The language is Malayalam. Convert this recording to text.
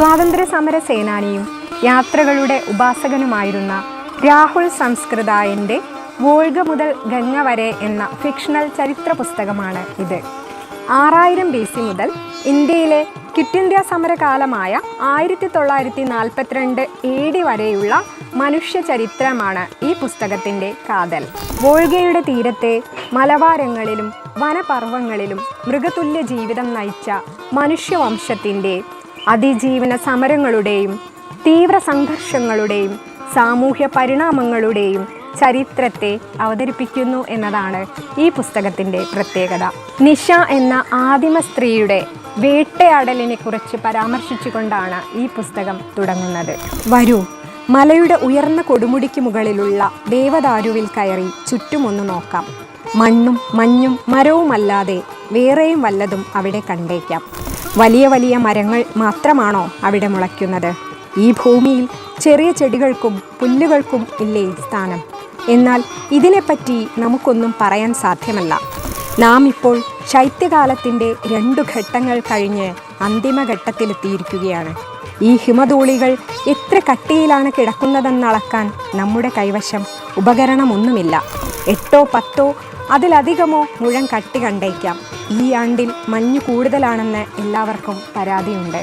സ്വാതന്ത്ര്യ സമര സേനാനിയും യാത്രകളുടെ ഉപാസകനുമായിരുന്ന രാഹുൽ സംസ്കൃതായൻ്റെ വോൾഗ മുതൽ ഗംഗ വരെ എന്ന ഫിക്ഷണൽ ചരിത്ര പുസ്തകമാണ് ഇത്. 6000 BC മുതൽ ഇന്ത്യയിലെ ക്വിറ്റ് ഇന്ത്യ സമരകാലമായ 1942 AD വരെയുള്ള മനുഷ്യ ചരിത്രമാണ് ഈ പുസ്തകത്തിൻ്റെ കാതൽ. വോൾഗയുടെ തീരത്തെ മലവാരങ്ങളിലും വനപർവ്വങ്ങളിലും മൃഗതുല്യ ജീവിതം നയിച്ച മനുഷ്യവംശത്തിൻ്റെ അതിജീവന സമരങ്ങളുടെയും തീവ്ര സംഘർഷങ്ങളുടെയും സാമൂഹ്യ പരിണാമങ്ങളുടെയും ചരിത്രത്തെ അവതരിപ്പിക്കുന്നു എന്നതാണ് ഈ പുസ്തകത്തിൻ്റെ പ്രത്യേകത. നിഷ എന്ന ആദിമ സ്ത്രീയുടെ വേട്ടയാടലിനെ കുറിച്ച് പരാമർശിച്ചുകൊണ്ടാണ് ഈ പുസ്തകം തുടങ്ങുന്നത്. വരൂ, മലയുടെ ഉയർന്ന കൊടുമുടിക്ക് മുകളിലുള്ള ദേവദാരുവിൽ കയറി ചുറ്റുമൊന്ന് നോക്കാം. മണ്ണും മഞ്ഞും മരവുമല്ലാതെ വേറെയും വല്ലതും അവിടെ കണ്ടേക്കാം. വലിയ വലിയ മരങ്ങൾ മാത്രമാണോ അവിടെ മുളയ്ക്കുന്നത്? ഈ ഭൂമിയിൽ ചെറിയ ചെടികൾക്കും പുല്ലുകൾക്കും ഇല്ലേ സ്ഥാനം? എന്നാൽ ഇതിനെപ്പറ്റി നമുക്കൊന്നും പറയാൻ സാധ്യമല്ല. നാം ഇപ്പോൾ ശൈത്യകാലത്തിൻ്റെ 2 ഘട്ടങ്ങൾ കഴിഞ്ഞ് അന്തിമഘട്ടത്തിലെത്തിയിരിക്കുകയാണ്. ഈ ഹിമധൂളികൾ എത്ര കട്ടിയിലാണ് കിടക്കുന്നതെന്നളക്കാൻ നമ്മുടെ കൈവശം ഉപകരണമൊന്നുമില്ല. 8ഓ 10ഓ അതിലധികമോ മുഴം കട്ടി കണ്ടേക്കാം. ഈ ആണ്ടിൽ മഞ്ഞ് കൂടുതലാണെന്ന് എല്ലാവർക്കും പരാതിയുണ്ട്.